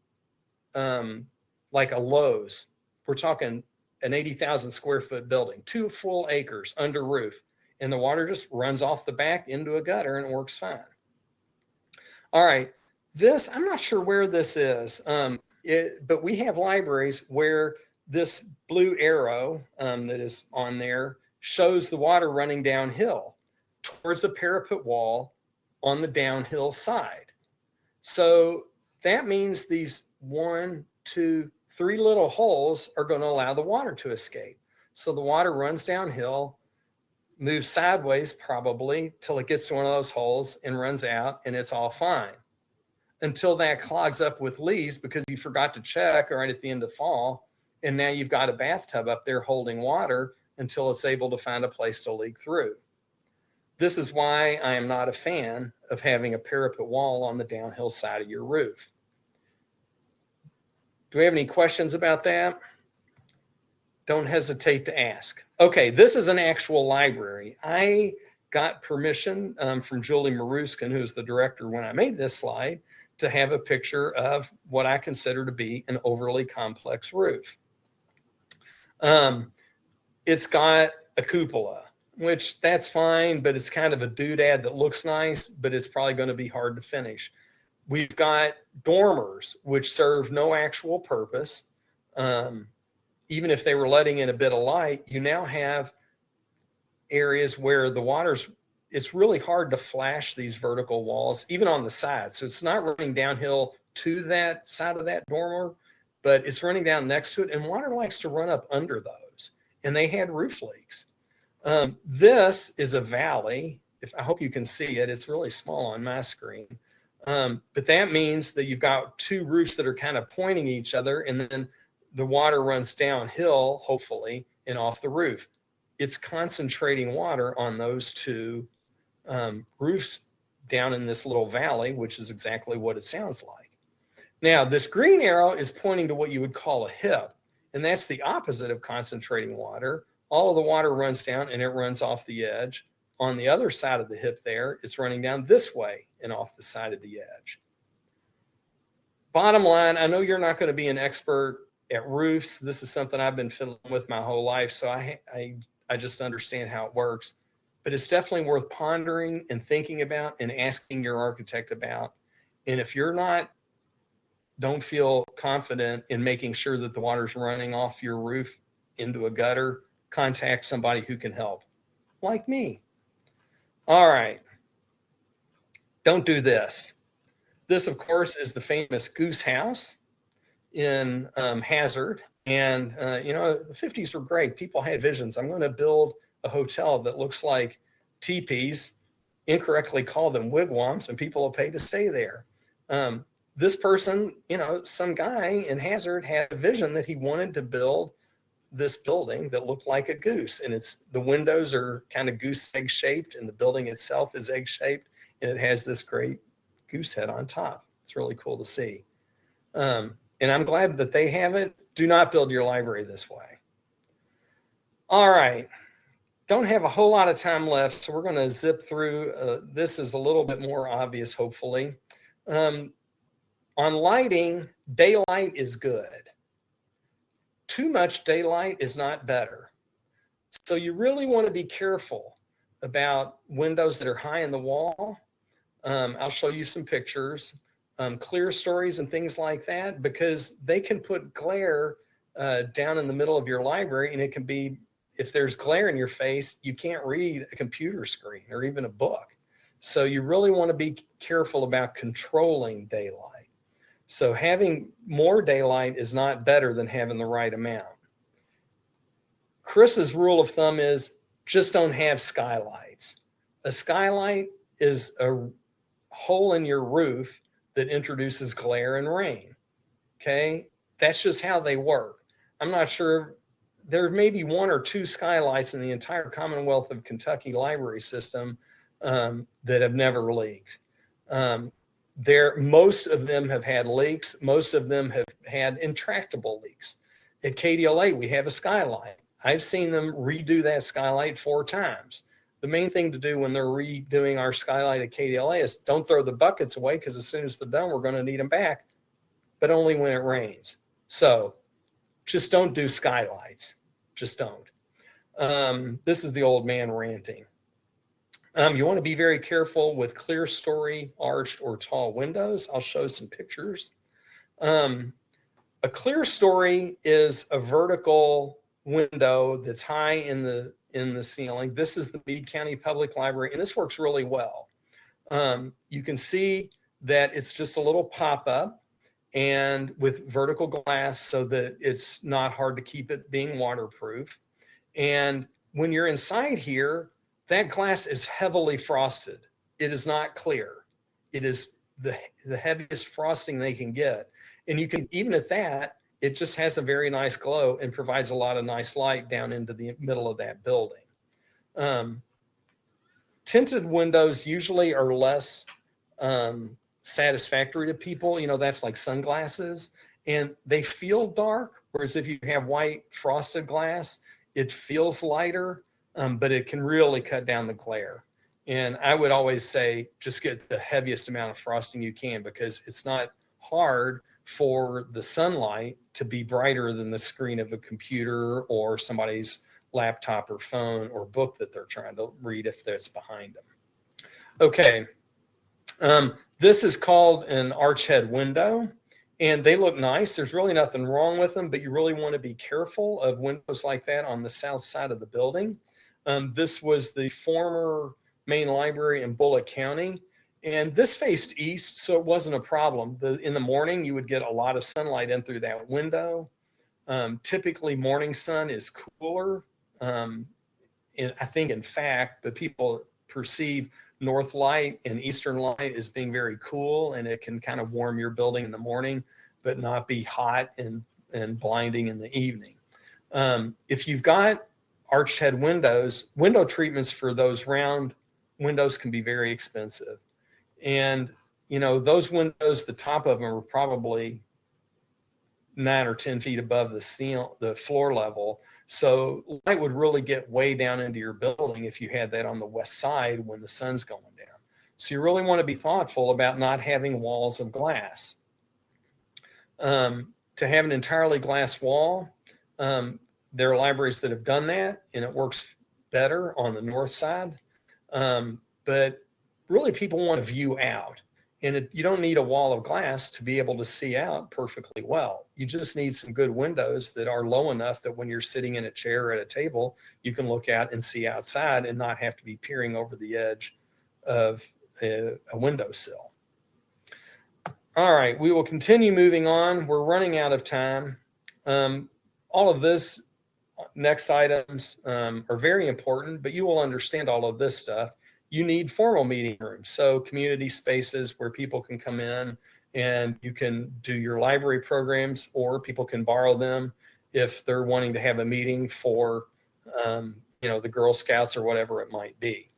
like a Lowe's, we're talking an 80,000 square foot building, 2 full acres under roof, and the water just runs off the back into a gutter and it works fine. All right, I'm not sure where this is, but we have libraries where this blue arrow that is on there shows the water running downhill towards the parapet wall on the downhill side. So that means these 1, 2, 3 little holes are going to allow the water to escape. So the water runs downhill, moves sideways probably till it gets to one of those holes and runs out, and it's all fine until that clogs up with leaves because you forgot to check right at the end of fall, and now you've got a bathtub up there holding water until it's able to find a place to leak through. This is why I am not a fan of having a parapet wall on the downhill side of your roof. Do we have any questions about that? Don't hesitate to ask. Okay, this is an actual library. I got permission from Julie Maruskin, who's the director when I made this slide, to have a picture of what I consider to be an overly complex roof. It's got a cupola, which that's fine, but it's kind of a doodad that looks nice, but it's probably going to be hard to finish. We've got dormers, which serve no actual purpose. Even if they were letting in a bit of light, you now have areas where the it's really hard to flash these vertical walls, even on the side. So it's not running downhill to that side of that dormer, but it's running down next to it, and water likes to run up under those, and they had roof leaks. This is a valley. I hope you can see it. It's really small on my screen. But that means that you've got 2 roofs that are kind of pointing at each other, and then the water runs downhill, hopefully, and off the roof. It's concentrating water on those 2 roofs down in this little valley, which is exactly what it sounds like. Now, this green arrow is pointing to what you would call a hip, and that's the opposite of concentrating water. All of the water runs down and it runs off the edge. On the other side of the hip there, it's running down this way and off the side of the edge. Bottom line, I know you're not going to be an expert at roofs. This is something I've been fiddling with my whole life, so I just understand how it works. But it's definitely worth pondering and thinking about and asking your architect about. And if you're not don't feel confident in making sure that the water's running off your roof into a gutter, contact somebody who can help, like me. All right, don't do this. This, of course, is the famous Goose House in Hazard. And, the 50s were great. People had visions. I'm going to build a hotel that looks like teepees, incorrectly call them wigwams, and people will pay to stay there. This person, some guy in Hazard had a vision that he wanted to build this building that looked like a goose, and the windows are kind of goose egg shaped, and the building itself is egg shaped, and it has this great goose head on top. It's really cool to see. And I'm glad that they have it. Do not build your library this way. All right. Don't have a whole lot of time left, so we're going to zip through. This is a little bit more obvious, hopefully. On lighting, daylight is good. Too much daylight is not better. So you really want to be careful about windows that are high in the wall. I'll show you some pictures, clear stories and things like that, because they can put glare down in the middle of your library, and it can be, if there's glare in your face, you can't read a computer screen or even a book. So you really want to be careful about controlling daylight. So having more daylight is not better than having the right amount. Chris's rule of thumb is just don't have skylights. A skylight is a hole in your roof that introduces glare and rain. Okay, that's just how they work. I'm not sure, there may be 1 or 2 skylights in the entire Commonwealth of Kentucky library system that have never leaked. Most of them have had leaks. Most of them have had intractable leaks. At KDLA, we have a skylight. I've seen them redo that skylight 4 times. The main thing to do when they're redoing our skylight at KDLA is don't throw the buckets away, because as soon as they're done, we're going to need them back, but only when it rains. So just don't do skylights. Just don't. This is the old man ranting. You want to be very careful with clear story, arched, or tall windows. I'll show some pictures. A clear story is a vertical window that's high in the ceiling. This is the Meade County Public Library, and this works really well. You can see that it's just a little pop-up and with vertical glass so that it's not hard to keep it being waterproof. And when you're inside here, that glass is heavily frosted. It is not clear. It is the heaviest frosting they can get. And you can, even at that, it just has a very nice glow and provides a lot of nice light down into the middle of that building. Tinted windows usually are less satisfactory to people. That's like sunglasses, and they feel dark, whereas if you have white frosted glass, it feels lighter, but it can really cut down the glare. And I would always say just get the heaviest amount of frosting you can, because it's not hard for the sunlight to be brighter than the screen of a computer or somebody's laptop or phone or book that they're trying to read if that's behind them. Okay, this is called an arch head window, and they look nice. There's really nothing wrong with them, but you really want to be careful of windows like that on the south side of the building. This was the former main library in Bullitt County, and this faced east, so it wasn't a problem. In the morning, you would get a lot of sunlight in through that window. Typically, morning sun is cooler. I think, in fact, the people perceive north light and eastern light as being very cool, and it can kind of warm your building in the morning, but not be hot and blinding in the evening. If you've got arched head windows, window treatments for those round windows can be very expensive. And, those windows, the top of them are probably 9 or 10 feet above the floor level. So light would really get way down into your building if you had that on the west side when the sun's going down. So you really want to be thoughtful about not having walls of glass. To have an entirely glass wall, there are libraries that have done that, and it works better on the north side. But really, people want to view out. And you don't need a wall of glass to be able to see out perfectly well. You just need some good windows that are low enough that when you're sitting in a chair or at a table, you can look out and see outside and not have to be peering over the edge of a windowsill. All right, we will continue moving on. We're running out of time. All of this next items are very important, but you will understand all of this stuff. You need formal meeting rooms, so community spaces where people can come in and you can do your library programs, or people can borrow them if they're wanting to have a meeting for the Girl Scouts or whatever it might be.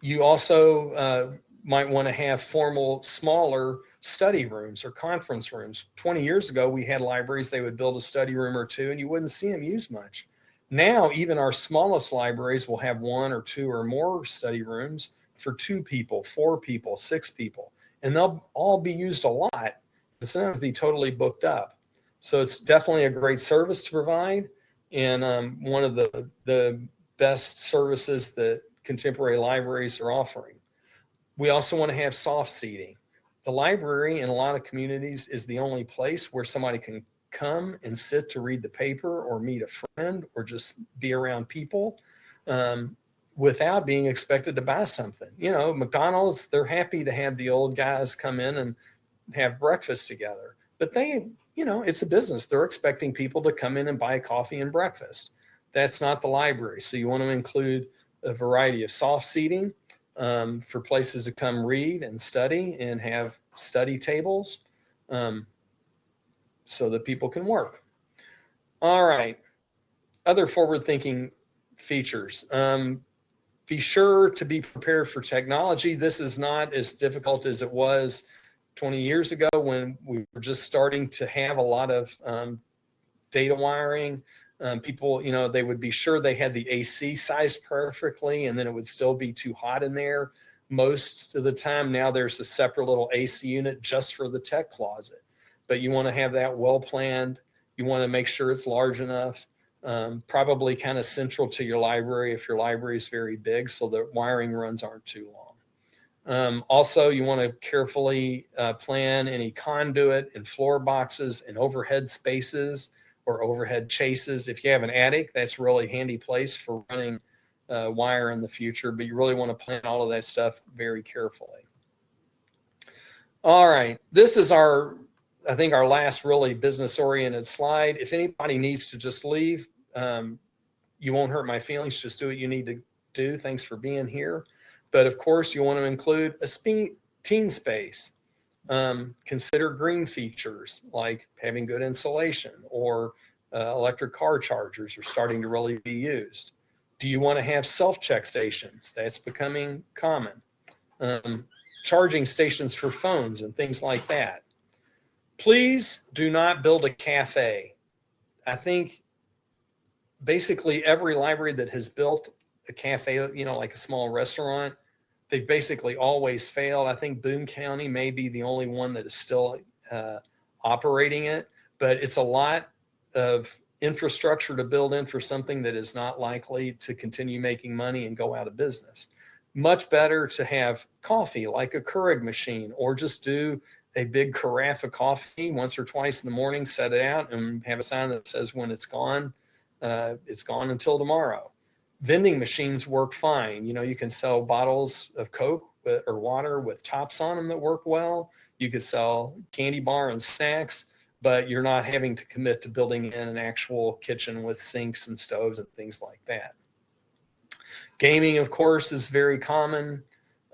You also might want to have formal, smaller study rooms or conference rooms. 20 years ago, we had libraries, they would build a study room or two and you wouldn't see them used much. Now, even our smallest libraries will have 1 or 2 or more study rooms for 2 people, 4 people, 6 people, and they'll all be used a lot. It's not going to be totally booked up. So it's definitely a great service to provide, and one of the best services that contemporary libraries are offering. We also want to have soft seating. The library in a lot of communities is the only place where somebody can come and sit to read the paper or meet a friend or just be around people without being expected to buy something. McDonald's, they're happy to have the old guys come in and have breakfast together, but it's a business. They're expecting people to come in and buy coffee and breakfast. That's not the library. So you want to include a variety of soft seating for places to come read and study, and have study tables so that people can work. All right, other forward-thinking features. Be sure to be prepared for technology. This is not as difficult as it was 20 years ago when we were just starting to have a lot of data wiring. People, they would be sure they had the AC sized perfectly, and then it would still be too hot in there. Most of the time now there's a separate little AC unit just for the tech closet, but you want to have that well planned. You want to make sure it's large enough, probably kind of central to your library if your library is very big, so the wiring runs aren't too long. Also, you want to carefully plan any conduit and floor boxes and overhead spaces or overhead chases. If you have an attic, that's a really handy place for running wire in the future, but you really want to plan all of that stuff very carefully. All right, this is our last really business-oriented slide. If anybody needs to just leave, you won't hurt my feelings. Just do what you need to do. Thanks for being here. But of course, you want to include a teen space. Consider green features like having good insulation, or electric car chargers are starting to really be used. Do you want to have self-check stations? That's becoming common. Charging stations for phones and things like that. Please do not build a cafe. I think basically every library that has built a cafe, like a small restaurant, they've basically always failed. I think Boone County may be the only one that is still operating it, but it's a lot of infrastructure to build in for something that is not likely to continue making money and go out of business. Much better to have coffee like a Keurig machine, or just do a big carafe of coffee once or twice in the morning, set it out, and have a sign that says when it's gone until tomorrow. Vending machines work fine. You can sell bottles of Coke or water with tops on them that work well. You could sell candy bar and snacks, but you're not having to commit to building in an actual kitchen with sinks and stoves and things like that. Gaming, of course, is very common.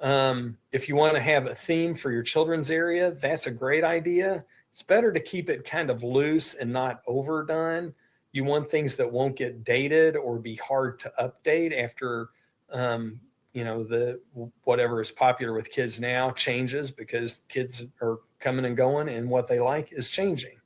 If you want to have a theme for your children's area, that's a great idea. It's better to keep it kind of loose and not overdone. You want things that won't get dated or be hard to update after, whatever is popular with kids now changes, because kids are coming and going and what they like is changing.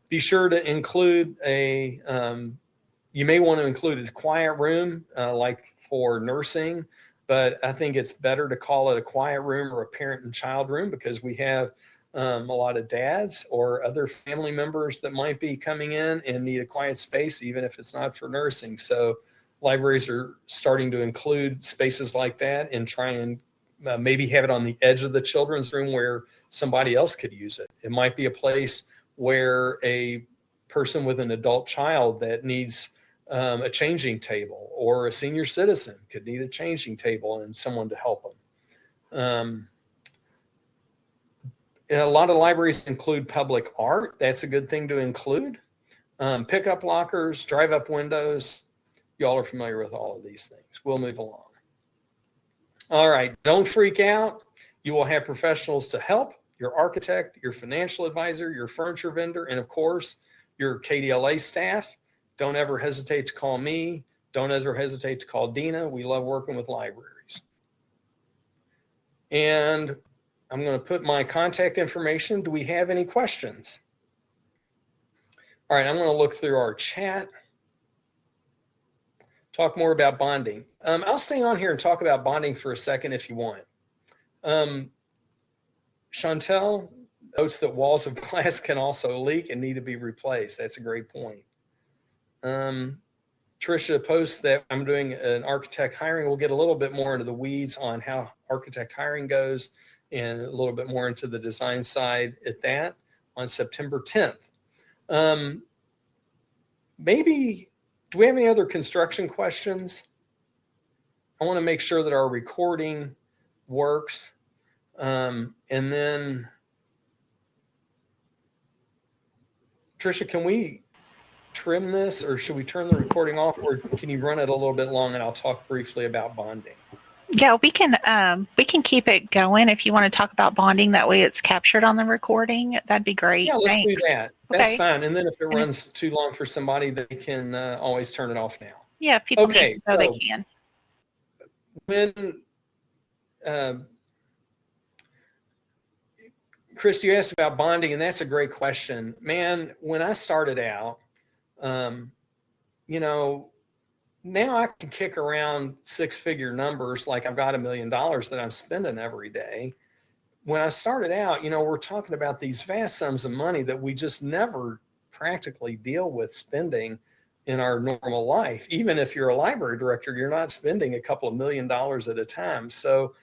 Be sure to include you may want to include a quiet room like for nursing, but I think it's better to call it a quiet room or a parent and child room, because we have a lot of dads or other family members that might be coming in and need a quiet space, even if it's not for nursing. So libraries are starting to include spaces like that and try and maybe have it on the edge of the children's room where somebody else could use it. It might be a place where a person with an adult child that needs a changing table, or a senior citizen could need a changing table and someone to help them. And a lot of libraries include public art. That's a good thing to include. Pickup lockers, drive-up windows. Y'all are familiar with all of these things. We'll move along. All right, don't freak out. You will have professionals to help: your architect, your financial advisor, your furniture vendor, and of course, your KDLA staff. Don't ever hesitate to call me. Don't ever hesitate to call Dina. We love working with libraries. And I'm going to put my contact information. Do we have any questions? All right, I'm going to look through our chat. Talk more about bonding. I'll stay on here and talk about bonding for a second if you want. Chantel notes that walls of glass can also leak and need to be replaced. That's a great point. Tricia posts that I'm doing an architect hiring. We'll get a little bit more into the weeds on how architect hiring goes, and a little bit more into the design side at that on September 10th. Maybe, do we have any other construction questions? I want to make sure that our recording works. And then, Tricia, can we trim this, or should we turn the recording off, or can you run it a little bit long and I'll talk briefly about bonding? Yeah, we can keep it going if you want to talk about bonding. That way it's captured on the recording. That'd be great. Yeah, let's do that. That's okay. Fine. And then if it runs too long for somebody, they can always turn it off now. Yeah, if people okay, need to know, they can. When Chris, you asked about bonding, and that's a great question. Man, when I started out, you know, now I can kick around six-figure numbers, like I've got $1 million that I'm spending every day. When I started out, you know, we're talking about these vast sums of money that we just never practically deal with spending in our normal life. Even if you're a library director, you're not spending a couple of $1 million at a time. So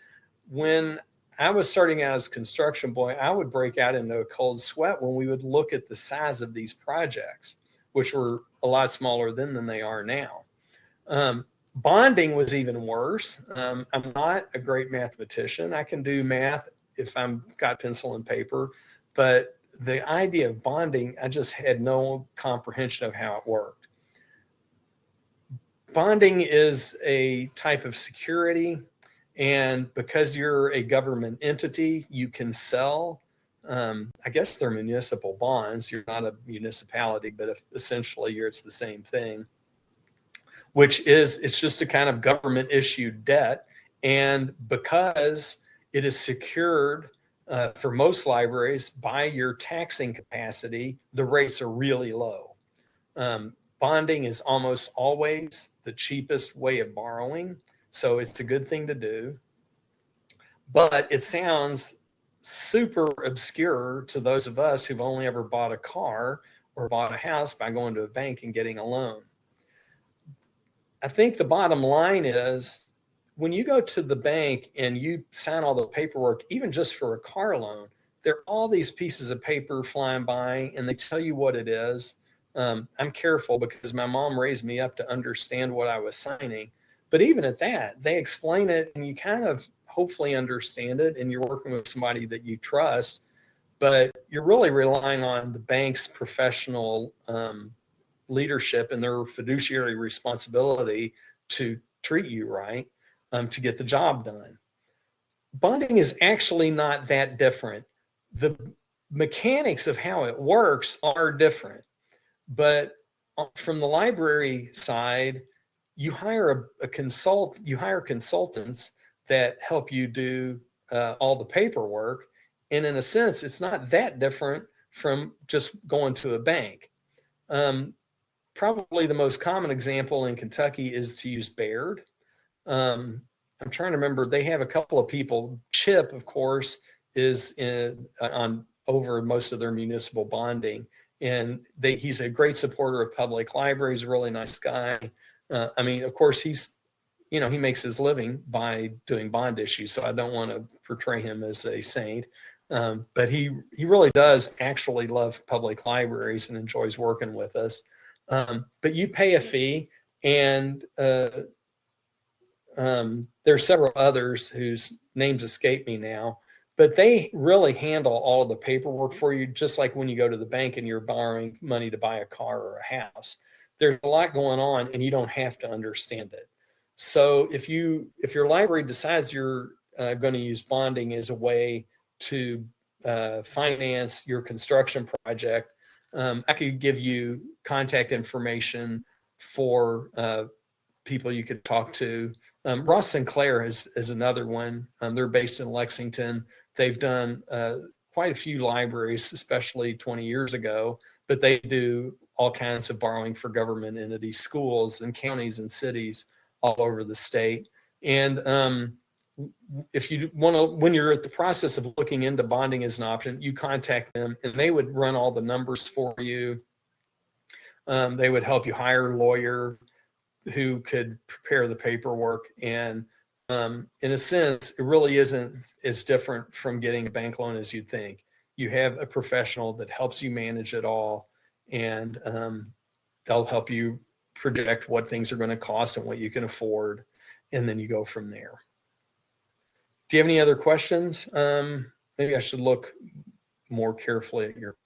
when I was starting out as a construction boy, I would break out into a cold sweat when we would look at the size of these projects, which were a lot smaller then than they are now. Bonding was even worse. I'm not a great mathematician. I can do math if I'm got pencil and paper, but the idea of bonding, I just had no comprehension of how it worked. Bonding is a type of security, and because you're a government entity, you can sell, I guess they're municipal bonds. You're not a municipality, but essentially it's the same thing, which is, it's just a kind of government issued debt. And because it is secured for most libraries by your taxing capacity, the rates are really low. Bonding is almost always the cheapest way of borrowing, so it's a good thing to do. But it sounds super obscure to those of us who've only ever bought a car or bought a house by going to a bank and getting a loan. I think the bottom line is, when you go to the bank and you sign all the paperwork, even just for a car loan, there are all these pieces of paper flying by and they tell you what it is. I'm careful because my mom raised me up to understand what I was signing. But even at that, they explain it and you kind of hopefully understand it, and you're working with somebody that you trust, but you're really relying on the bank's professional leadership and their fiduciary responsibility to treat you right, to get the job done. Bonding is actually not that different. The mechanics of how it works are different, but from the library side, you hire you hire consultants that help you do all the paperwork, and in a sense, it's not that different from just going to a bank. Probably the most common example in Kentucky is to use Baird. I'm trying to remember, they have a couple of people. Chip, of course, is on over most of their municipal bonding, and he's a great supporter of public libraries, a really nice guy. I mean, of course, he's you know, he makes his living by doing bond issues, so I don't want to portray him as a saint. But he really does actually love public libraries and enjoys working with us. But you pay a fee, and there are several others whose names escape me now, but they really handle all of the paperwork for you, just like when you go to the bank and you're borrowing money to buy a car or a house. There's a lot going on, and you don't have to understand it. So if your library decides you're going to use bonding as a way to finance your construction project, I could give you contact information for people you could talk to. Ross Sinclair is another one. They're based in Lexington. They've done quite a few libraries, especially 20 years ago, but they do all kinds of borrowing for government entities, schools and counties and cities all over the state. And if you want to, when you're at the process of looking into bonding as an option, you contact them and they would run all the numbers for you. They would help you hire a lawyer who could prepare the paperwork. And in a sense, it really isn't as different from getting a bank loan as you'd think. You have a professional that helps you manage it all, and they'll help you project what things are going to cost and what you can afford, and then you go from there. Do you have any other questions? Maybe I should look more carefully at your